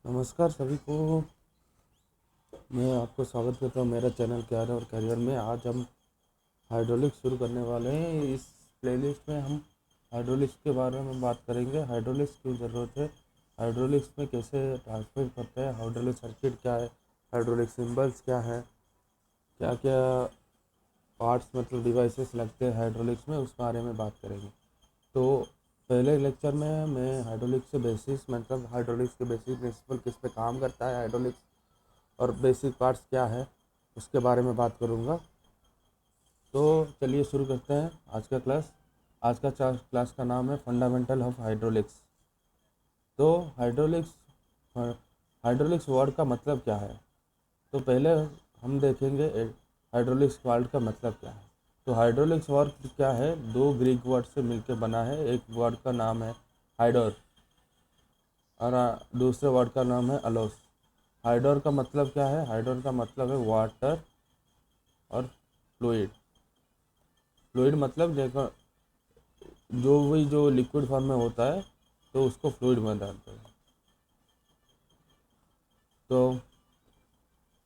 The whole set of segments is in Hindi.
नमस्कार सभी को। मैं आपको स्वागत करता हूँ मेरा चैनल कैर और करियर में। आज हम हाइड्रोलिक्स शुरू करने वाले हैं। इस प्लेलिस्ट में हम हाइड्रोलिक्स के बारे में बात करेंगे। हाइड्रोलिक्स क्यों ज़रूरत है, हाइड्रोलिक्स में कैसे ट्रांसफर करते हैं, हाइड्रोलिक सर्किट क्या है, हाइड्रोलिक सिंबल्स क्या है, क्या क्या पार्ट्स मतलब डिवाइसेस लगते हैं हाइड्रोलिक्स में, उस बारे में बात करेंगे। तो पहले लेक्चर में मैं हाइड्रोलिक्स के बेसिस मतलब हाइड्रोलिक्स के बेसिक प्रिंसिपल किस पे काम करता है हाइड्रोलिक्स और बेसिक पार्ट्स क्या है उसके बारे में बात करूँगा। तो चलिए शुरू करते हैं आज का क्लास। आज का क्लास का नाम है फंडामेंटल ऑफ हाइड्रोलिक्स। तो हाइड्रोलिक्स वर्ड का मतलब क्या है, तो पहले हम देखेंगे हाइड्रोलिक्स वर्ड का मतलब क्या है। तो हाइड्रोलिक्स वर्ड क्या है, दो ग्रीक वर्ड से मिलकर बना है। एक वर्ड का नाम है हाइडोर और दूसरे वर्ड का नाम है अलोस। हाइडोर का मतलब क्या है, हाइडोर का मतलब है वाटर और फ्लूइड। फ्लूइड मतलब देखो जो लिक्विड फॉर्म में होता है तो उसको फ्लूइड में डालते हैं। तो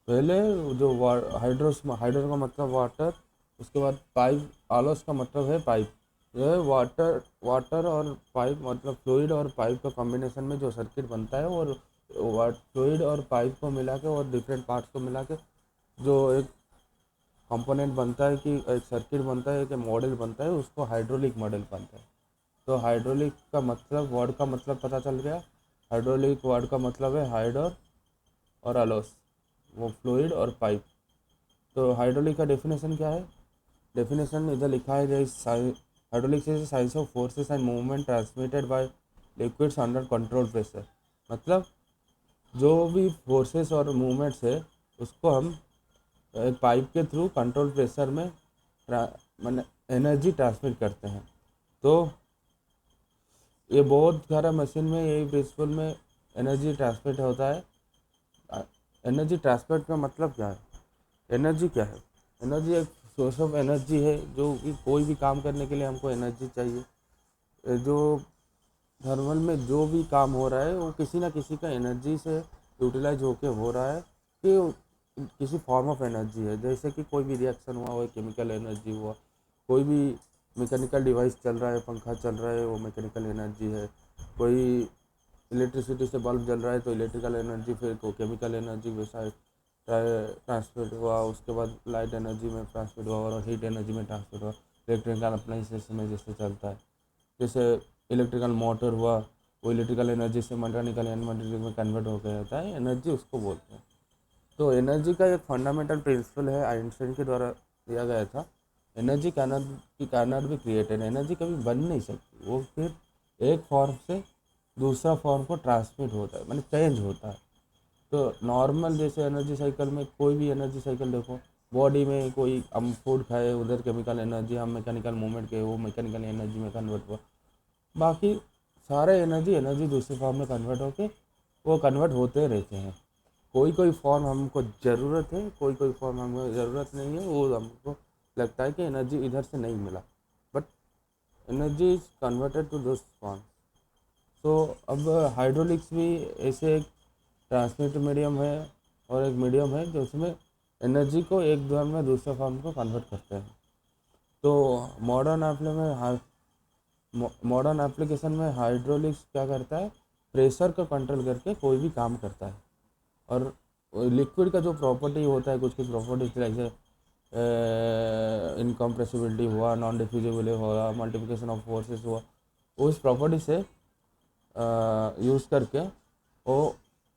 पहले जो हाइड्रोर का मतलब वाटर, उसके बाद पाइप, आलोस का मतलब है पाइप। यह वाटर और पाइप मतलब फ्लूइड और पाइप का कॉम्बिनेशन में जो सर्किट बनता है, और फ्लूइड और पाइप को मिला के और डिफरेंट पार्ट्स को मिला के जो एक कंपोनेंट बनता है, कि एक सर्किट बनता है, एक मॉडल बनता है, उसको हाइड्रोलिक मॉडल बनता है। तो हाइड्रोलिक का मतलब वर्ड का मतलब पता चल गया। हाइड्रोलिक वर्ड का मतलब है हाइडोर और अलोस, वो फ्लूइड और पाइप। तो हाइड्रोलिक का डेफिनेशन क्या है, डेफिनेशन इधर लिखा है जैसे hydraulics is science of forces and movement transmitted by liquids under control pressure. मतलब जो भी फोर्सेस और मूवमेंट्स है उसको हम एक पाइप के थ्रू कंट्रोल प्रेशर में मैंने एनर्जी ट्रांसमिट करते हैं। तो ये बहुत सारा मशीन में यही प्रिंसिपल में एनर्जी ट्रांसमिट होता है। एनर्जी ट्रांसमिट का मतलब क्या है, एनर्जी क्या है, एनर्जी एक सोर्स ऑफ एनर्जी है जो कि कोई भी काम करने के लिए हमको एनर्जी चाहिए। जो थर्मल में जो भी काम हो रहा है वो किसी ना किसी का एनर्जी से यूटिलाइज होके हो रहा है, कि किसी फॉर्म ऑफ एनर्जी है। जैसे कि कोई भी रिएक्शन हुआ वो केमिकल एनर्जी हुआ, कोई भी मैकेनिकल डिवाइस चल रहा है, पंखा चल रहा है, वो मैकेनिकल एनर्जी है। कोई इलेक्ट्रिसिटी से बल्ब जल रहा है तो इलेक्ट्रिकल एनर्जी, फिर तो केमिकल एनर्जी वैसा ट्रांसफर हुआ, उसके बाद लाइट एनर्जी में ट्रांसफर हुआ और हीट एनर्जी में ट्रांसफर हुआ। इलेक्ट्रिकल अप्लाइंसेस में जैसे चलता है, जैसे इलेक्ट्रिकल मोटर हुआ, वो इलेक्ट्रिकल एनर्जी से मैकेनिकल एनर्जी में कन्वर्ट हो गया होता है, एनर्जी उसको बोलते हैं। तो एनर्जी का एक फंडामेंटल प्रिंसिपल है, आइंस्टाइन के द्वारा दिया गया था। Energy cannot be created, energy कभी बन नहीं सकती, वो फिर एक फॉर्म से दूसरा फॉर्म को ट्रांसमिट होता है, मतलब चेंज होता है। तो नॉर्मल जैसे एनर्जी साइकिल में, कोई भी एनर्जी साइकिल देखो, बॉडी में कोई हम फूड खाए, उधर केमिकल एनर्जी, हम मैकेनिकल मूवमेंट के वो मैकेनिकल एनर्जी में कन्वर्ट हुआ। बाकी सारे एनर्जी एनर्जी दूसरे फॉर्म में कन्वर्ट होके वो कन्वर्ट होते रहते हैं। कोई कोई फॉर्म हमको ज़रूरत है, कोई कोई फॉर्म हमको ज़रूरत नहीं है, वो हमको लगता है कि एनर्जी इधर से नहीं मिला, but energy is converted to this form. तो अब हाइड्रोलिक्स भी ऐसे एक ट्रांसमिट मीडियम है और एक मीडियम है जो उसमें एनर्जी को एक फॉर्म में दूसरे फॉर्म को कन्वर्ट करते हैं। तो मॉडर्न एप्ले में मॉडर्न एप्लीकेशन में हाइड्रोलिक्स क्या करता है, प्रेशर को कंट्रोल करके कोई भी काम करता है। और लिक्विड का जो प्रॉपर्टी होता है, कुछ कुछ प्रॉपर्टीज जैसे इनकम्प्रेसिबिलिटी हुआ, नॉन डिफ्यूजिबिलिटी हुआ, मल्टीप्लिकेशन ऑफ फोर्सेस हुआ, उस प्रॉपर्टी से यूज़ करके वो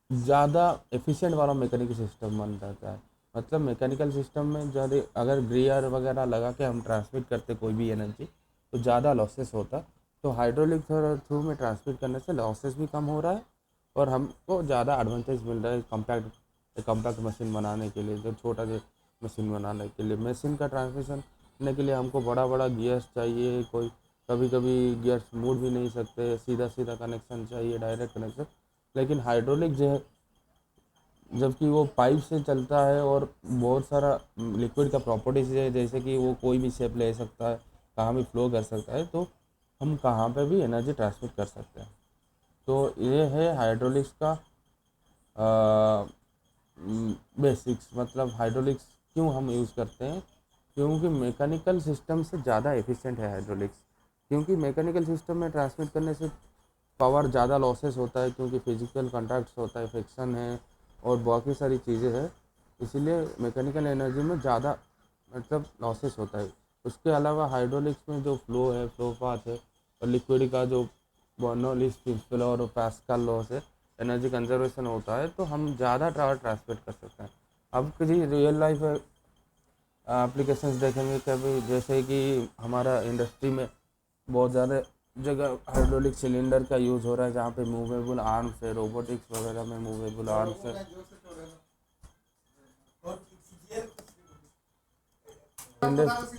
ज़्यादा एफिशिएंट वाला मैकेनिकल सिस्टम बन जाता है। मतलब मैकेनिकल सिस्टम में ज़्यादा अगर गियर वगैरह लगा के हम ट्रांसमिट करते कोई भी एनर्जी तो ज़्यादा लॉसेस होता। तो हाइड्रोलिक थ्रू में ट्रांसमिट करने से लॉसेस भी कम हो रहा है और हमको ज़्यादा एडवांटेज मिल रहा है कॉम्पैक्ट मशीन बनाने के लिए, जो छोटा जो मशीन बनाने के लिए, मशीन का ट्रांसमिशन करने के लिए हमको बड़ा बड़ा गियर्स चाहिए। कोई कभी कभी गियर्स मुड़ भी नहीं सकते, सीधा सीधा कनेक्शन चाहिए, डायरेक्ट कनेक्शन। लेकिन हाइड्रोलिक जो है, जबकि वो पाइप से चलता है और बहुत सारा लिक्विड का प्रॉपर्टीज है, जैसे कि वो कोई भी शेप ले सकता है, कहाँ भी फ्लो कर सकता है, तो हम कहाँ पे भी एनर्जी ट्रांसमिट कर सकते हैं। तो ये है हाइड्रोलिक्स का बेसिक्स, मतलब हाइड्रोलिक्स क्यों हम यूज़ करते हैं, क्योंकि मैकेनिकल सिस्टम से ज़्यादा एफिशिएंट है हाइड्रोलिक्स। क्योंकि मैकेनिकल सिस्टम में ट्रांसमिट करने से पावर ज़्यादा लॉसेस होता है, क्योंकि फिजिकल कॉन्टैक्ट्स होता है, फ्रिक्शन है और बाकी सारी चीज़ें हैं, इसीलिए मैकेनिकल एनर्जी में ज़्यादा मतलब लॉसेस होता है। उसके अलावा हाइड्रोलिक्स में जो फ्लो है, फ्लो पाथ है और लिक्विड का जो बर्नौलीज प्रिंसिपल और पास्कल लॉ से एनर्जी कंजर्वेशन होता है, तो हम ज़्यादा पावर ट्रांसमिट कर सकते हैं। अब किसी रियल लाइफ एप्लीकेशंस देखेंगे कभी, जैसे कि हमारा इंडस्ट्री में बहुत ज़्यादा जगह हाइड्रोलिक सिलेंडर का यूज़ हो रहा है, जहाँ पे मूवेबल आर्म्स है, रोबोटिक्स वगैरह में मूवेबल आर्म्स है।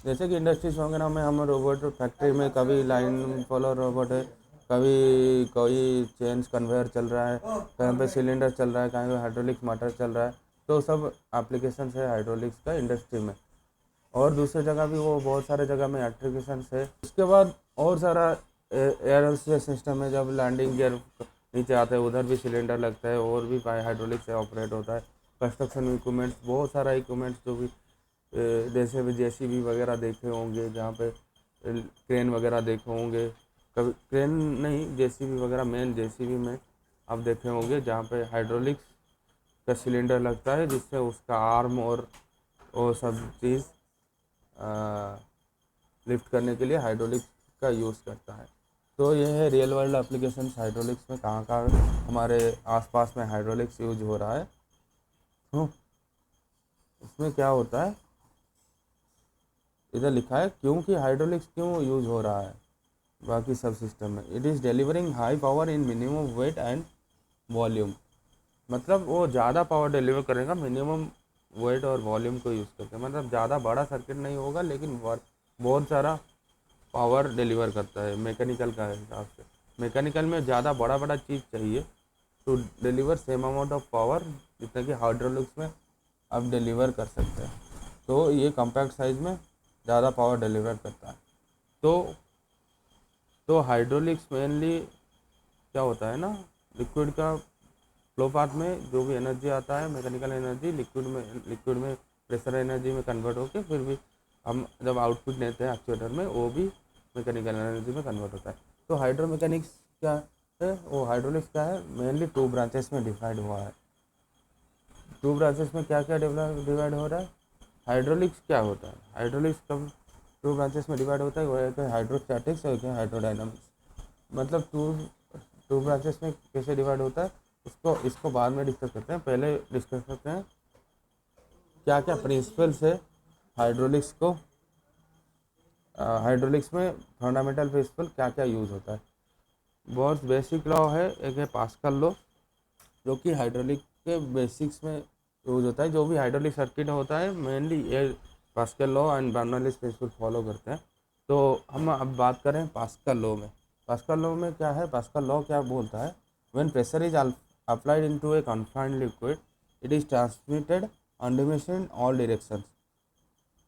जैसे कि इंडस्ट्रीज वगैरह में हम रोबोट फैक्ट्री में कभी लाइन फॉलो रोबोट है, कभी कोई चेंज कन्वेयर चल रहा है, कहीं पे सिलेंडर चल रहा है, कहीं पे हाइड्रोलिक मोटर चल रहा है, तो सब एप्लीकेशन है हाइड्रोलिक्स का इंडस्ट्री में। और दूसरी जगह भी वो बहुत सारे जगह में एप्लीकेशन है। उसके बाद और सारा एयर सिस्टम है, जब लैंडिंग गियर नीचे आते हैं उधर भी सिलेंडर लगता है और भी हाइड्रोलिक से ऑपरेट होता है। कंस्ट्रक्शन इक्विपमेंट्स, बहुत सारा इक्विपमेंट्स जो भी जैसे भी जेसीबी वगैरह देखे होंगे, जहाँ पे क्रेन वगैरह देखे होंगे, कभी क्रेन नहीं, जेसीबी वगैरह, मेन जेसीबी में आप देखे होंगे जहाँ पे हाइड्रोलिक्स का सिलेंडर लगता है, जिससे उसका आर्म और वो सब चीज़ लिफ्ट करने के लिए हाइड्रोलिक्स का यूज़ करता है। तो ये है रियल वर्ल्ड एप्लीकेशन हाइड्रोलिक्स में, कहाँ कहाँ हमारे आसपास में हाइड्रोलिक्स यूज हो रहा है। तो इसमें क्या होता है, इधर लिखा है क्योंकि हाइड्रोलिक्स क्यों यूज हो रहा है बाकी सब सिस्टम में। It is delivering high power in minimum weight and volume, मतलब वो ज़्यादा पावर डिलीवर करेगा मिनिमम वेट और वॉल्यूम को यूज़ करके, मतलब ज़्यादा बड़ा सर्किट नहीं होगा लेकिन बहुत सारा पावर डिलीवर करता है मैकेनिकल का हिसाब से। मैकेनिकल में ज़्यादा बड़ा बड़ा चीज़ चाहिए to deliver same amount of power जितना कि हाइड्रोलिक्स में आप डिलीवर कर सकते हैं। तो ये कॉम्पैक्ट साइज में ज़्यादा पावर डिलीवर करता है। तो हाइड्रोलिक्स मेनली क्या होता है ना, लिक्विड का फ्लो पाथ में जो भी एनर्जी आता है, मैकेनिकल एनर्जी लिक्विड में प्रेशर एनर्जी में कन्वर्ट होकर फिर भी हम जब आउटपुट देते हैं एक्चुएटर में, वो भी मैकेनिकल एनर्जी में कन्वर्ट होता है। तो हाइड्रो मैकेनिक्स क्या है, वो हाइड्रोलिक्स क्या है, मेनली टू ब्रांचेस में डिवाइड हुआ है। टू ब्रांचेस में क्या क्या डिवाइड हो रहा है, हाइड्रोलिक्स क्या होता है, हाइड्रोलिक्स कब टू ब्रांचेस में डिवाइड होता है, वो एक है हाइड्रोस्टैटिक्स और एक है हाइड्रोडायनामिक्स। मतलब टू ब्रांचेस में कैसे डिवाइड होता है, इसको बाद में डिस्कस करते हैं। पहले डिस्कस करते हैं क्या क्या प्रिंसिपल्स है हाइड्रोलिक्स को, हाइड्रोलिक्स में फंडामेंटल प्रिंसिपल क्या क्या यूज़ होता है। बहुत बेसिक लॉ है, एक है पास्कल लॉ, जो कि हाइड्रोलिक के बेसिक्स में यूज होता है। जो भी हाइड्रोलिक सर्किट होता है मेनली ये pascal law and Bernoulli's principle follow करते हैं। तो हम अब बात करें पास्कल लॉ में। पास्कल लॉ में क्या है, पास्कल लॉ क्या बोलता है, when pressure is applied into a confined liquid, it is transmitted on dimension in all directions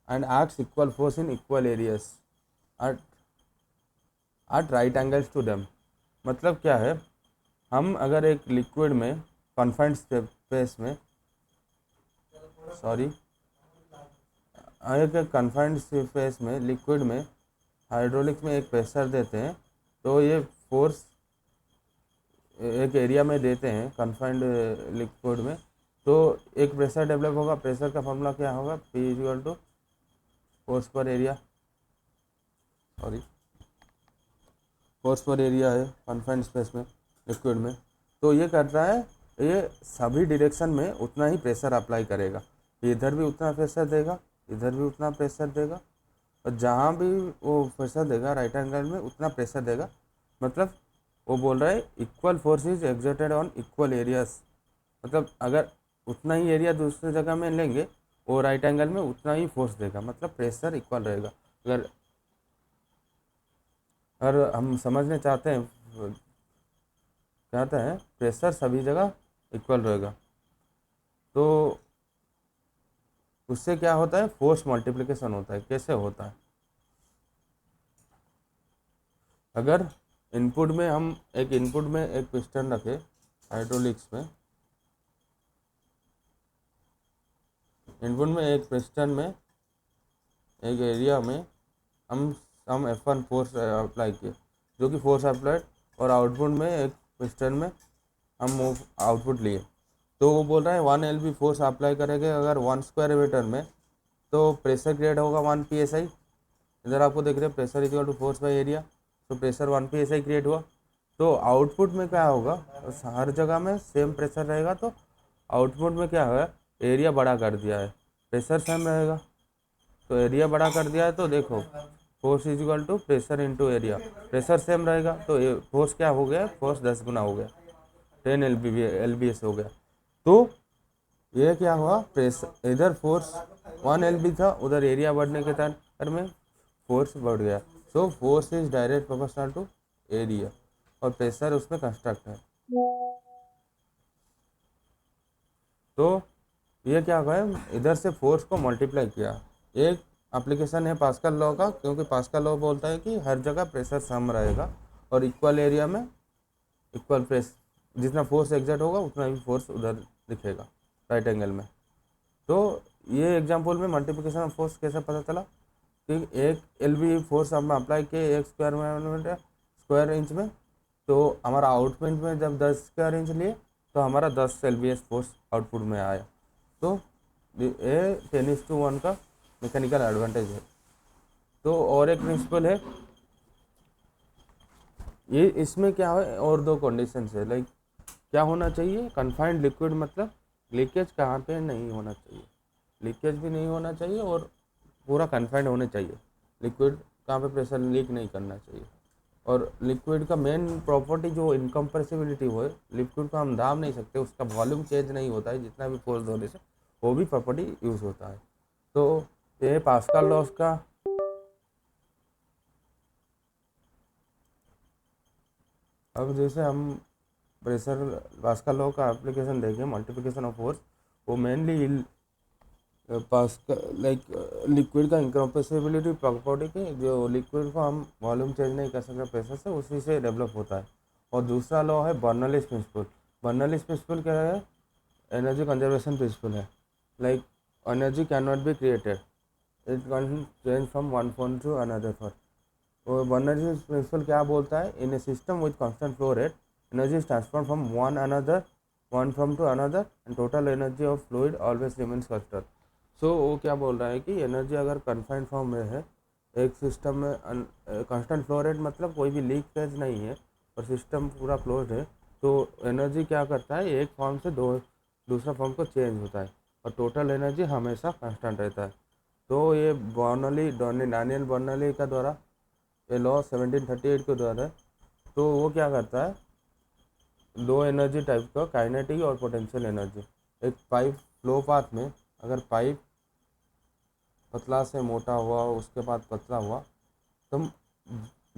and acts equal force in equal areas at right angles to them। मतलब क्या है, हम अगर एक लिक्विड में कॉन्फाइंड स्पेस में, सॉरी, एक कन्फाइंड स्पेस में लिक्विड में हाइड्रोलिक्स में एक प्रेशर देते हैं, तो ये फोर्स एक एरिया में देते हैं कन्फाइंड लिक्विड में, तो एक प्रेशर डेवलप होगा। प्रेशर का फॉर्मूला क्या होगा, पी इक्वल टू फोर्स पर एरिया, सॉरी, फोर्स पर एरिया है कन्फाइंड स्पेस में लिक्विड में। तो ये करता है, ये सभी डायरेक्शन में उतना ही प्रेशर अप्लाई करेगा, इधर भी उतना प्रेशर देगा, इधर भी उतना प्रेशर देगा, और जहाँ भी वो प्रेशर देगा राइट एंगल में उतना प्रेशर देगा। मतलब वो बोल रहा है equal force is exerted on equal areas, मतलब अगर उतना ही एरिया दूसरी जगह में लेंगे वो राइट एंगल में उतना ही फोर्स देगा, मतलब प्रेशर इक्वल रहेगा। अगर अगर हम समझने चाहते हैं प्रेशर सभी जगह इक्वल रहेगा, तो उससे क्या होता है, फोर्स मल्टीप्लिकेशन होता है। कैसे होता है, अगर इनपुट में एक पिस्टन रखे हाइड्रोलिक्स में, इनपुट में एक पिस्टन में एक एरिया में हम F1 फोर्स अप्लाई किए, जो कि फोर्स अप्लाइड, और आउटपुट में एक पिस्टन में हम आउटपुट लिए। तो वो बोल रहा है 1 LB फोर्स अप्लाई करेंगे अगर 1 स्क्वायर मीटर में, तो प्रेशर क्रिएट होगा 1 PSI। इधर आपको देख रहे हैं pressure equal to force by area, तो प्रेशर 1 PSI क्रिएट हुआ। तो आउटपुट में क्या होगा, हर जगह में सेम प्रेशर रहेगा, तो आउटपुट में क्या है, एरिया बड़ा कर दिया है, प्रेशर सेम रहेगा, तो एरिया बड़ा कर दिया है। तो देखो force is equal to pressure into area, pressure same रहेगा तो फोर्स क्या हो गया, फोर्स 10 गुना हो गया, 10 LBS हो गया। तो ये क्या हुआ, प्रेशर इधर फोर्स 1 LB था, उधर एरिया बढ़ने के कारण में फोर्स बढ़ गया। So force is direct proportional to area, और प्रेशर उसमें कंस्ट्रक्ट है। तो ये क्या हुआ है, इधर से फोर्स को मल्टीप्लाई किया। एक एप्लीकेशन है पास्कल लॉ का, क्योंकि पास्कल लॉ बोलता है कि हर जगह प्रेशर सम रहेगा और इक्वल एरिया में इक्वल प्रेस, जितना फोर्स एग्जर्ट होगा उतना ही फोर्स उधर दिखेगा राइट एंगल में। तो ये एग्जांपल में मल्टीप्लिकेशन ऑफ फोर्स कैसे पता चला कि 1 LB फोर्स हम अप्लाई किए 1 स्क्वायर इंच में, तो हमारा आउटपुट में जब 10 स्क्वायर इंच लिए तो हमारा 10 LBS फोर्स आउटपुट में आया। तो ये 10:1 का मैकेनिकल एडवांटेज है। तो और एक प्रिंसिपल है, ये इसमें क्या है, और दो कंडीशंस है, लाइक क्या होना चाहिए, कन्फाइंड लिक्विड, मतलब लीकेज कहाँ पे नहीं होना चाहिए, लीकेज भी नहीं होना चाहिए और पूरा कन्फाइंड होने चाहिए। लिक्विड कहाँ पे प्रेशर लीक नहीं करना चाहिए। और लिक्विड का मेन प्रॉपर्टी जो इनकम्प्रेसिबिलिटी हो, लिक्विड को हम दाब नहीं सकते, उसका वॉल्यूम चेंज नहीं होता है जितना भी फोर्स होने से, वो भी प्रॉपर्टी यूज़ होता है। तो ये पास्कल लॉस का अब जैसे हम प्रेशर पास्कल लॉ का एप्लीकेशन देखें, मल्टीप्लिकेशन ऑफ फोर्स, वो मेनली पास्कल लाइक लिक्विड का इनकम्प्रेसिबिलिटी प्रॉपर्टी के, जो लिक्विड को हम वॉल्यूम चेंज नहीं कर सकते प्रेशर से, उसी से डेवलप होता है। और दूसरा लॉ है बर्नौलीज प्रिंसिपल। बर्नौलीज प्रिंसिपल क्या है, एनर्जी कंजर्वेशन प्रिंसिपल है, like energy can not be created, it can change from one form to another form. और बर्नौलीज प्रिंसिपल क्या बोलता है, in a system with constant flow rate energy is transfer from one form to another and total energy of fluid always remains constant. So वो क्या बोल रहा है कि एनर्जी अगर कन्फाइंड फॉर्म में है, एक सिस्टम में कांस्टेंट फ्लो रेट मतलब कोई भी लीकेज नहीं है और सिस्टम पूरा क्लोज्ड है, तो एनर्जी क्या करता है, एक फॉर्म से दूसरा फॉर्म को चेंज होता है और टोटल एनर्जी हमेशा कांस्टेंट रहता है। तो ये डैनियल बर्नौली का द्वारा ये लॉ 1738 के द्वारा है। तो वो क्या करता है, दो एनर्जी टाइप का, काइनेटिक और पोटेंशियल एनर्जी। एक पाइप फ्लो पाथ में अगर पाइप पतला से मोटा हुआ, उसके बाद पतला हुआ, तो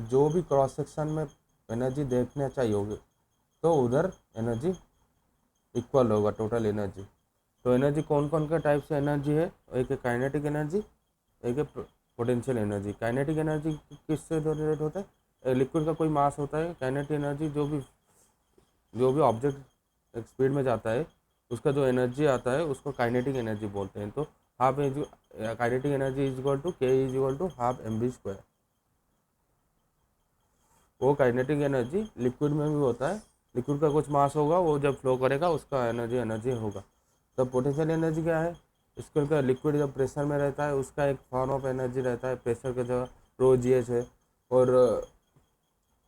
जो भी क्रॉस सेक्शन में एनर्जी देखने चाहिए होगी, तो उधर एनर्जी इक्वल होगा, टोटल एनर्जी। तो एनर्जी कौन कौन के टाइप से एनर्जी है, एक है काइनेटिक एनर्जी, एक है पोटेंशियल एनर्जी। काइनेटिक एनर्जी किससे रिलेट होता है, लिक्विड का कोई मास होता है, काइनेटिक एनर्जी जो भी ऑब्जेक्ट स्पीड में जाता है उसका जो एनर्जी आता है उसको काइनेटिक एनर्जी बोलते हैं। तो half kinetic energy is equal to K is equal to half mv²। वो काइनेटिक एनर्जी लिक्विड में भी होता है, लिक्विड का कुछ मास होगा, वो जब फ्लो करेगा उसका एनर्जी होगा। तो पोटेंशियल एनर्जी क्या है, इसका लिक्विड जब प्रेशर में रहता है उसका एक फॉर्म ऑफ एनर्जी रहता है, प्रेशर की जगह ρgh है,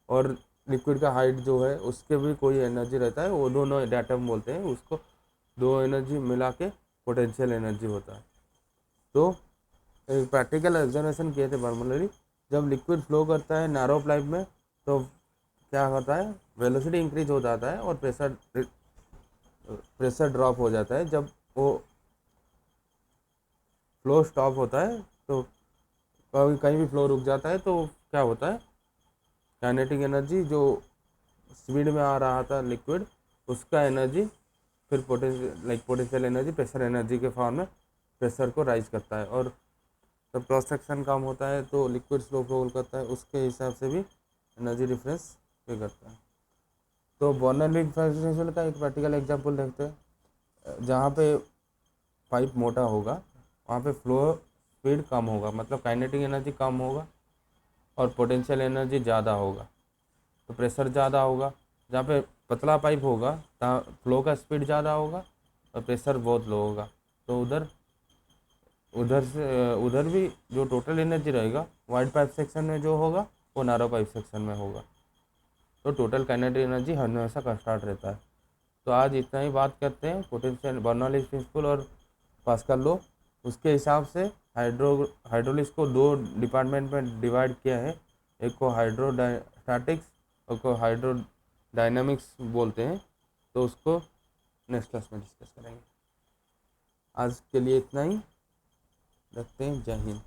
और लिक्विड का हाइट जो है उसके भी कोई एनर्जी रहता है, वो दोनों डेटम बोलते हैं उसको, दो एनर्जी मिला के पोटेंशियल एनर्जी होता है। तो एक प्रैक्टिकल एग्जामिनेशन किए थे बर्नौली, जब लिक्विड फ्लो करता है नैरो पाइप में तो क्या होता है, वेलोसिटी इंक्रीज हो जाता है और प्रेशर ड्रॉप हो जाता है। जब वो फ्लो स्टॉप होता है तो कहीं भी फ्लो रुक जाता है, तो क्या होता है, काइनेटिक एनर्जी जो स्पीड में आ रहा था लिक्विड, उसका एनर्जी फिर पोटेंशियल एनर्जी प्रेशर एनर्जी के फॉर्म में प्रेशर को राइज करता है। और जब क्रॉस सेक्शन कम होता है तो लिक्विड स्लो फ्लो करता है, उसके हिसाब से भी एनर्जी डिफरेंस पे करता है। तो बर्नौली प्रिंसिपल का एक प्रैक्टिकल एग्जांपल देखते हैं, जहाँ पे पाइप मोटा होगा, वहाँ पे फ्लो स्पीड कम होगा, मतलब काइनेटिक एनर्जी कम होगा और पोटेंशियल एनर्जी ज़्यादा होगा। तो प्रेशर ज़्यादा होगा, जहाँ पे पतला पाइप होगा तहाँ फ्लो का स्पीड ज़्यादा होगा और प्रेशर बहुत लो होगा। तो उधर उधर से उधर भी जो टोटल एनर्जी रहेगा वाइड पाइप सेक्शन में जो होगा वो नैरो पाइप सेक्शन में होगा। तो टोटल काइनेटिक एनर्जी हमेशा कंस्टेंट रहता है। तो आज इतना ही बात करते हैं पोटेंशियल बर्नौलीज प्रिंसिपल और पास्कल लॉ। उसके हिसाब से हाइड्रोलिक्स को दो डिपार्टमेंट में डिवाइड किया है, एक को हाइड्रोस्टैटिक्स और को हाइड्रोडायनामिक्स बोलते हैं। तो उसको नेक्स्ट क्लास में डिस्कस करेंगे। आज के लिए इतना ही, रखते हैं। जय हिंद।